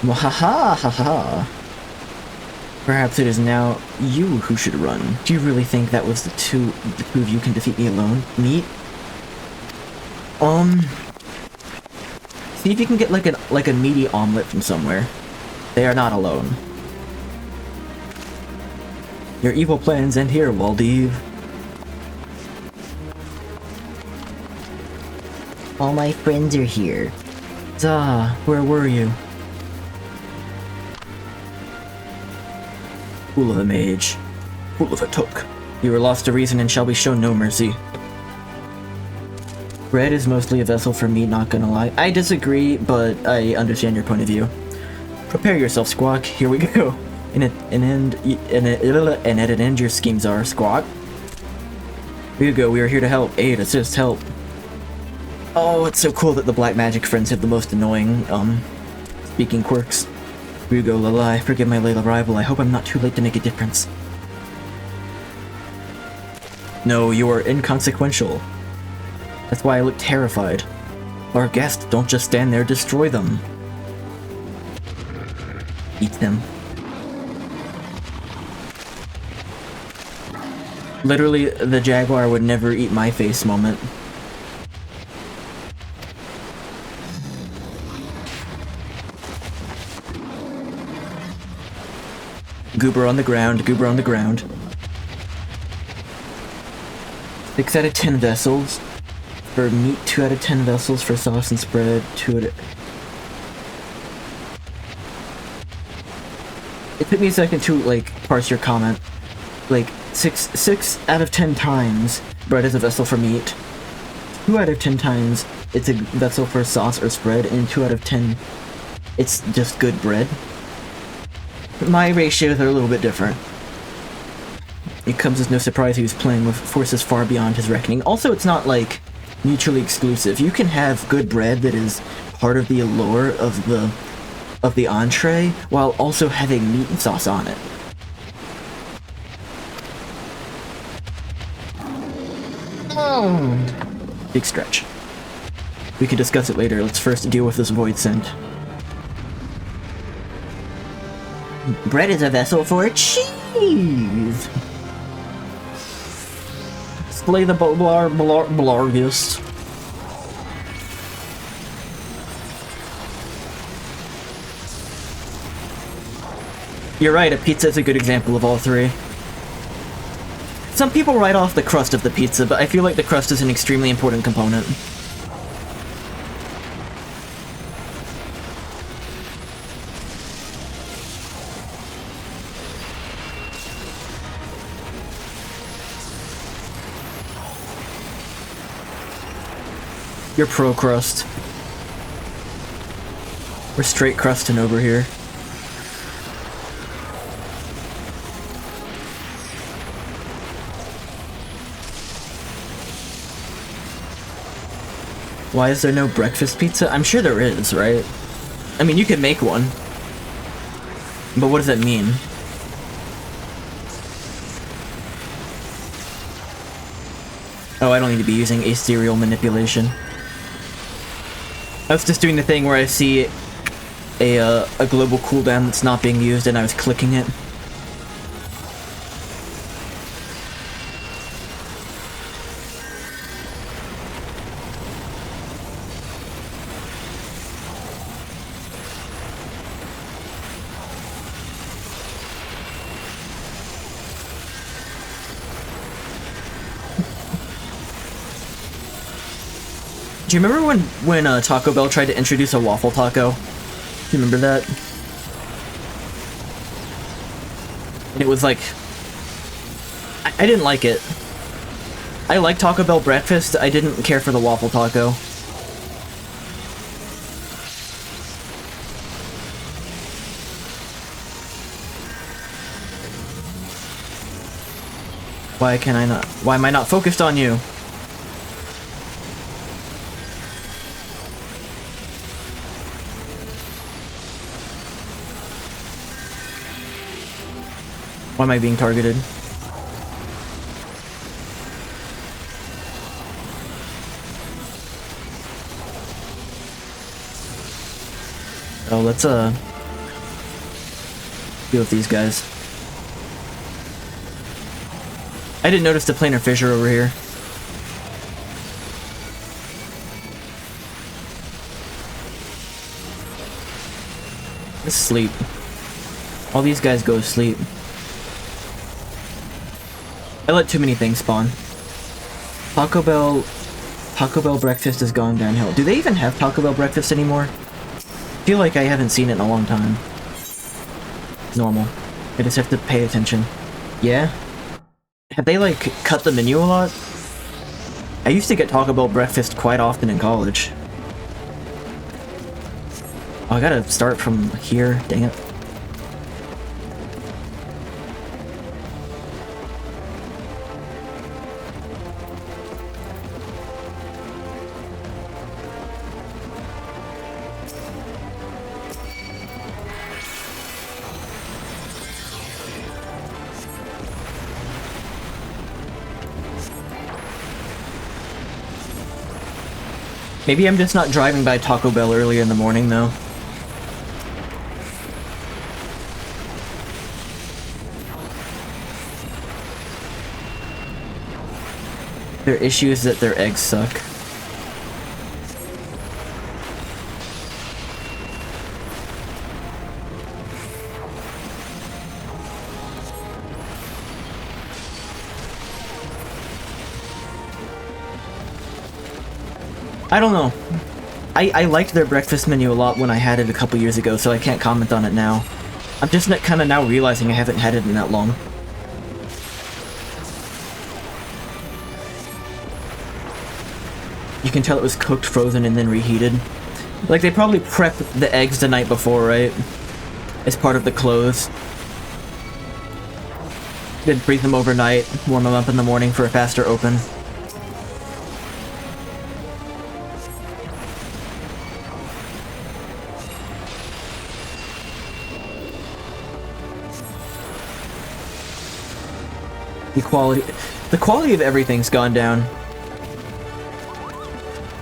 Wahaha. Perhaps it is now you who should run. Do you really think that was the two of you can defeat me alone? Meat? See if you can get like a meaty omelet from somewhere. They are not alone. Your evil plans end here, Valdiv. All my friends are here. Zah, where were you? Fool of a mage. Fool of a took. You were lost to reason and shall be shown no mercy. Bread is mostly a vessel for meat, not gonna lie. I disagree, but I understand your point of view. Prepare yourself, Squawk. Here we go. And at an end your schemes are, Squawk. Here you go, we are here to help. Aid, assist, help. Oh, it's so cool that the black magic friends have the most annoying, speaking quirks. Here you go, Lalai. Forgive my late arrival. I hope I'm not too late to make a difference. No, you are inconsequential. That's why I look terrified. Our guests, don't just stand there, destroy them. Eat them. Literally, the jaguar would never eat my face moment. Goober on the ground, goober on the ground. 6 out of 10 vessels. For meat, 2 out of 10 vessels. For sauce and spread, 2 out of... It took me a second to, like, parse your comment. Like, 6 out of 10 times bread is a vessel for meat. 2 out of 10 times it's a vessel for sauce or spread, and 2 out of 10 it's just good bread. My ratios are a little bit different. It comes as no surprise he was playing with forces far beyond his reckoning. Also, it's not, like, mutually exclusive. You can have good bread that is part of the allure of the entree, while also having meat and sauce on it. Big stretch. We can discuss it later. Let's first deal with this void scent. Bread is a vessel for cheese. Slay the blargist. You're right, a pizza is a good example of all three. Some people write off the crust of the pizza, but I feel like the crust is an extremely important component. You're pro crust. We're straight crustin' over here. Why is there no breakfast pizza? I'm sure there is, right? I mean, you could make one. But what does that mean? Oh, I don't need to be using asterial manipulation. I was just doing the thing where I see a global cooldown that's not being used and I was clicking it. Do you remember when Taco Bell tried to introduce a waffle taco? Do you remember that? And it was like... I didn't like it. I like Taco Bell breakfast. I didn't care for the waffle taco. Why can I not? Why am I not focused on you? Why am I being targeted? Oh, let's deal with these guys. I didn't notice the planar fissure over here. Let's sleep. All these guys go to sleep. I let too many things spawn. Taco Bell breakfast has gone downhill. Do they even have Taco Bell breakfast anymore? I feel like I haven't seen it in a long time. Normal. I just have to pay attention. Yeah? Have they, like, cut the menu a lot? I used to get Taco Bell breakfast quite often in college. Oh, I gotta start from here. Dang it. Maybe I'm just not driving by Taco Bell earlier in the morning, though. Their issue is that their eggs suck. I don't know. I liked their breakfast menu a lot when I had it a couple years ago, so I can't comment on it now. I'm just kind of now realizing I haven't had it in that long. You can tell it was cooked, frozen, and then reheated. Like, they probably prepped the eggs the night before, right? As part of the close. Then freeze them overnight, warm them up in the morning for a faster open. The quality of everything's gone down.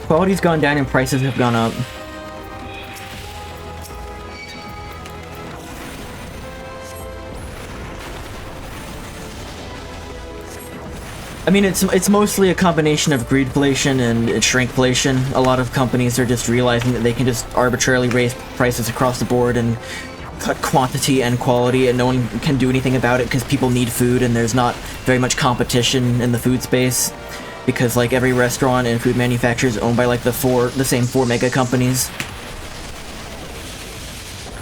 Quality's gone down and prices have gone up. I mean, it's mostly a combination of greedflation and shrinkflation. A lot of companies are just realizing that they can just arbitrarily raise prices across the board and cut quantity and quality, and no one can do anything about it because people need food and there's not very much competition in the food space, because like every restaurant and food manufacturer is owned by like the same four mega companies,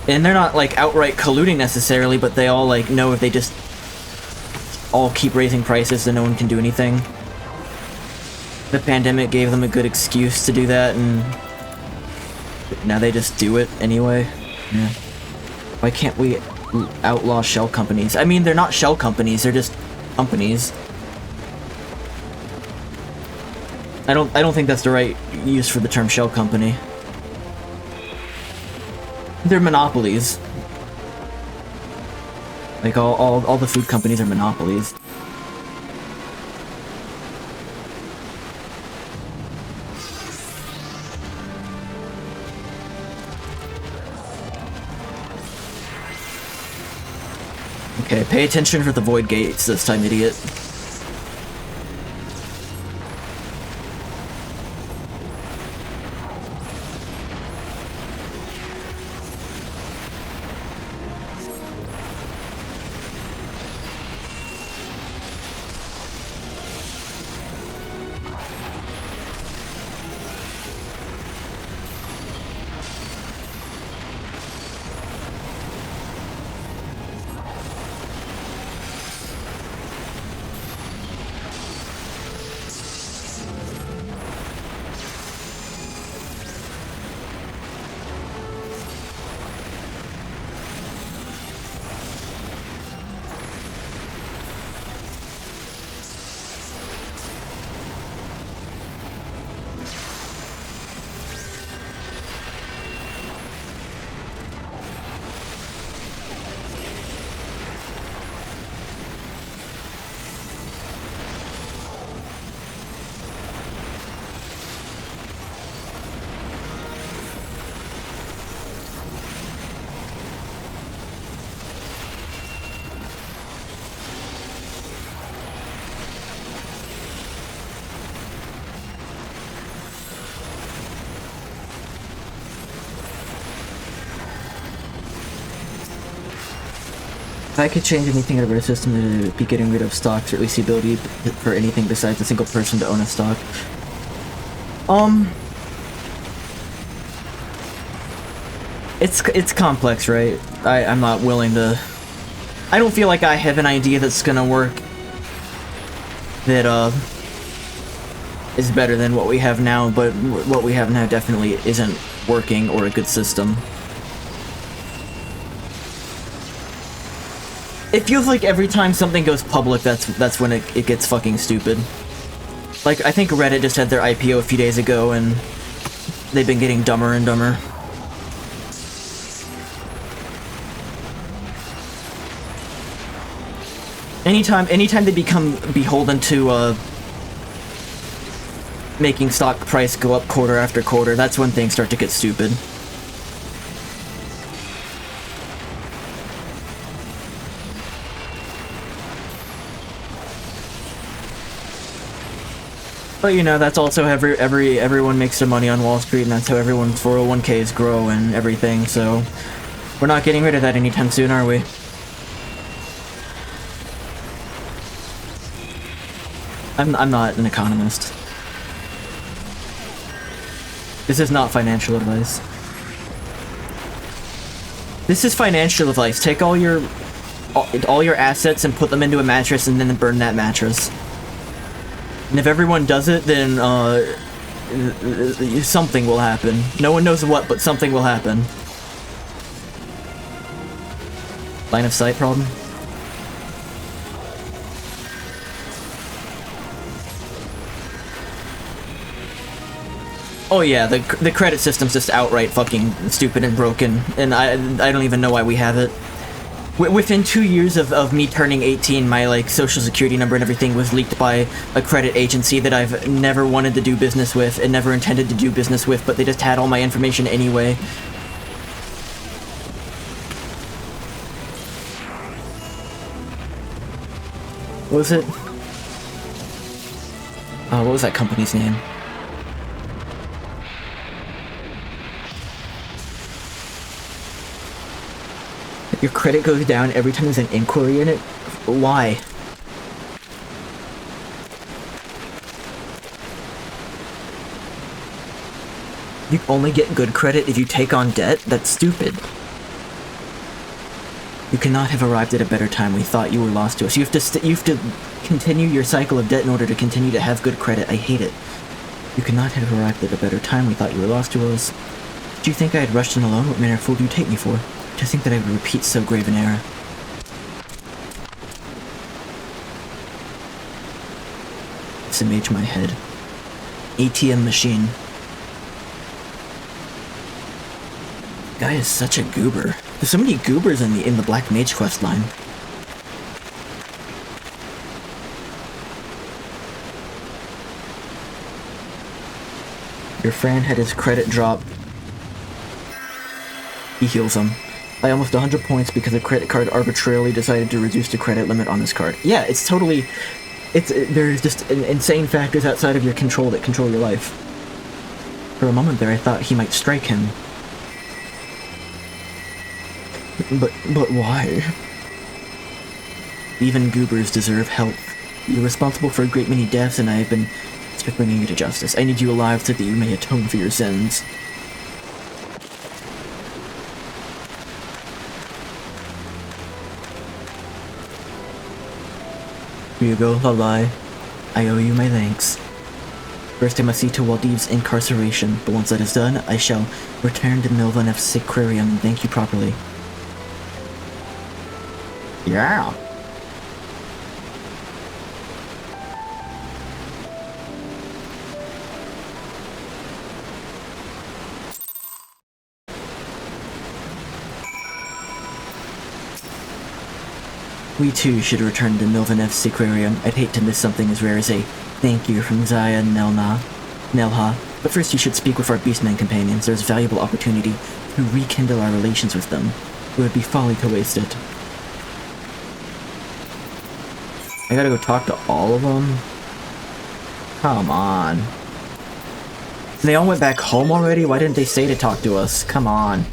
and they're not like outright colluding necessarily, but they all like know if they just all keep raising prices then no one can do anything. The pandemic gave them a good excuse to do that, and now they just do it anyway. Yeah. Why can't we outlaw shell companies? I mean, they're not shell companies, they're just companies. I don't think that's the right use for the term shell company. They're monopolies. Like all the food companies are monopolies. Okay, pay attention for the void gates this time, idiot. If I could change anything out of our system, it would be getting rid of stocks, or at least the ability for anything besides a single person to own a stock. It's complex, right? I'm not willing to... I don't feel like I have an idea that's gonna work that, is better than what we have now, but what we have now definitely isn't working or a good system. It feels like every time something goes public, that's when it gets fucking stupid. Like, I think Reddit just had their IPO a few days ago, and they've been getting dumber and dumber. Anytime they become beholden to, making stock price go up quarter after quarter, that's when things start to get stupid. But you know, that's also how everyone makes their money on Wall Street, and that's how everyone's 401ks grow and everything, so we're not getting rid of that anytime soon, are we? I'm not an economist. This is not financial advice. This is financial advice. Take all your assets and put them into a mattress and then burn that mattress. And if everyone does it, then something will happen. No one knows what, but something will happen. Line of sight problem? Oh yeah, the credit system's just outright fucking stupid and broken, and I don't even know why we have it. Within 2 years of me turning 18, my like social security number and everything was leaked by a credit agency that I've never wanted to do business with and never intended to do business with, but they just had all my information anyway. What was it? What was that company's name? Your credit goes down every time there's an inquiry in it? Why? You only get good credit if you take on debt? That's stupid. You cannot have arrived at a better time. We thought you were lost to us. You have to continue your cycle of debt in order to continue to have good credit. I hate it. You cannot have arrived at a better time. We thought you were lost to us. Did you think I had rushed in alone? What manner of fool do you take me for? To think that I would repeat so grave an error. SMH my head. ATM machine. Guy is such a goober. There's so many goobers in the Black Mage quest line. Your friend had his credit drop. He heals him by almost 100 points because a credit card arbitrarily decided to reduce the credit limit on this card. Yeah, it's totally... there's just insane factors outside of your control that control your life. For a moment there, I thought he might strike him. But why? Even goobers deserve help. You're responsible for a great many deaths, and I have been bringing you to justice. I need you alive so that you may atone for your sins. Hugo, Lalai, I owe you my thanks. First I must see to Waldiv's incarceration, but once that is done, I shall return to Milvanef's Sacrarium and thank you properly. Yeah. We too should return to Milvanef's Sacrarium. I'd hate to miss something as rare as a thank you from Zaya Nelha. But first you should speak with our Beastmen companions. There's a valuable opportunity to rekindle our relations with them. It would be folly to waste it. I gotta go talk to all of them? Come on. They all went back home already? Why didn't they stay to talk to us? Come on.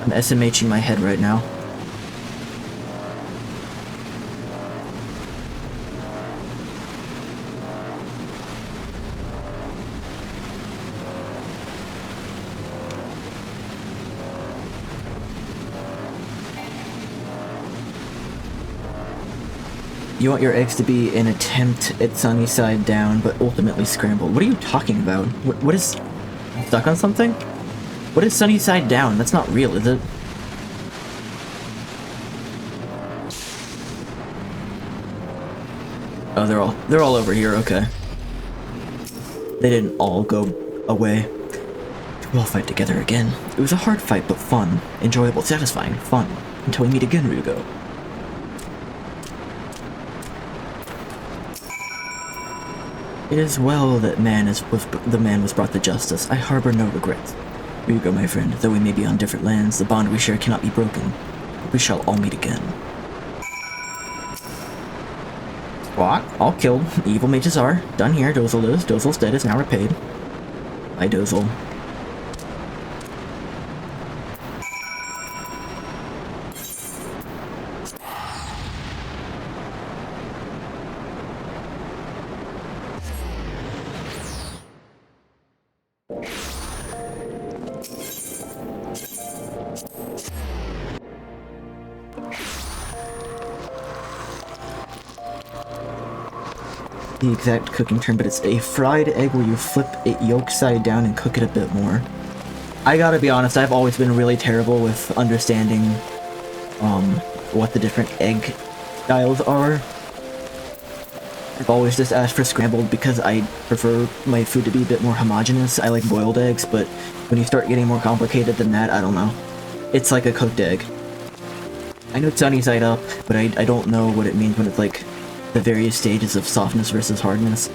I'm SMHing my head right now. You want your eggs to be an attempt at sunny side down, but ultimately scrambled. What are you talking about? What is... Stuck on something? What is sunny side down? That's not real, is it? Oh, they're all over here, okay. They didn't all go away. We'll fight together again. It was a hard fight, but fun. Enjoyable, satisfying, fun. Until we meet again, Ryugo. It is well that the man was brought to justice. I harbor no regrets. Ryugo, my friend, though we may be on different lands, the bond we share cannot be broken. We shall all meet again. What? All killed. Evil mages are. Done here. Dozel lives. Dozel's debt is now repaid. Bye, Dozel. The exact cooking term, but it's a fried egg where you flip it yolk side down and cook it a bit more. I gotta be honest, I've always been really terrible with understanding what the different egg styles are. I've always just asked for scrambled because I prefer my food to be a bit more homogeneous. I like boiled eggs, but when you start getting more complicated than that, I don't know. It's like a cooked egg. I know it's sunny side up, but I don't know what it means when it's like the various stages of softness versus hardness.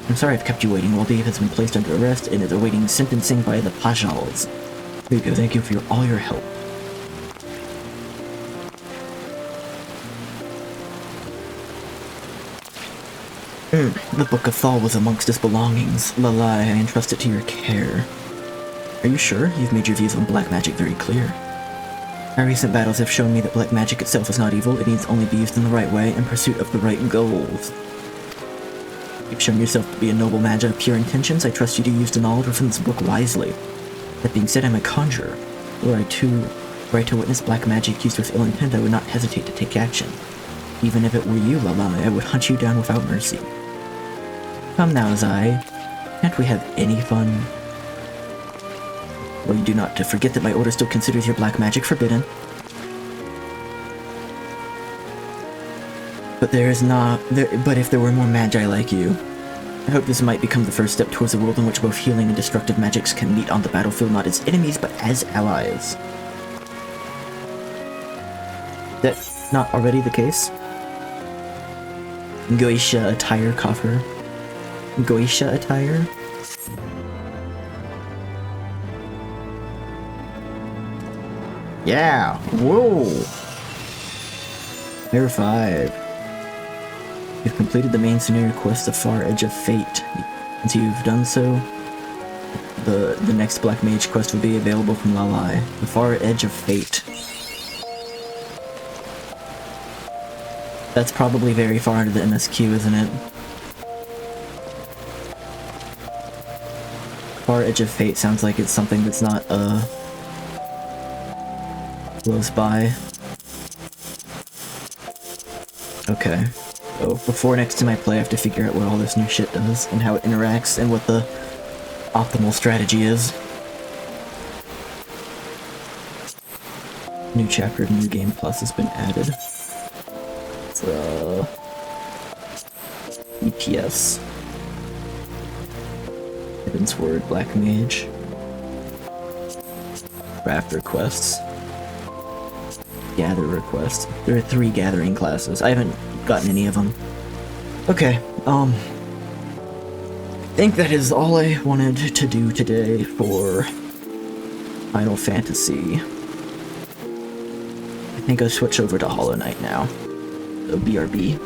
I'm sorry I've kept you waiting. Waldev has been placed under arrest and is awaiting sentencing by the Pajals. Ryugo, thank you for all your help. The Book of Thal was amongst his belongings. Lalai, I entrust it to your care. Are you sure? You've made your views on black magic very clear. Our recent battles have shown me that black magic itself is not evil, it needs only be used in the right way in pursuit of the right goals. You've shown yourself to be a noble magi of pure intentions. I trust you to use the knowledge within this book wisely. That being said, I'm a conjurer. Were I to witness black magic used with ill intent, I would not hesitate to take action. Even if it were you, Lalai, I would hunt you down without mercy. Come now, Zai. Can't we have any fun? Well, you do not to forget that my order still considers your black magic forbidden. But but if there were more magi like you, I hope this might become the first step towards a world in which both healing and destructive magics can meet on the battlefield not as enemies, but as allies. That not already the case? Geisha attire, coffer. Geisha attire? Yeah! Whoa! Layer 5. You've completed the main scenario quest, The Far Edge of Fate. Until you've done so, the next Black Mage quest will be available from Lalai. The Far Edge of Fate. That's probably very far into the MSQ, isn't it? Far Edge of Fate sounds like it's something that's not, close by. Okay. So, before next time I play, I have to figure out what all this new shit does, and how it interacts, and what the optimal strategy is. New chapter of New Game Plus has been added. It's, EPS. Heavensward, Black Mage. Craft requests. Gather request. There are 3 gathering classes. I haven't gotten any of them. Okay, I think that is all I wanted to do today for Final Fantasy. I think I'll switch over to Hollow Knight now. So BRB.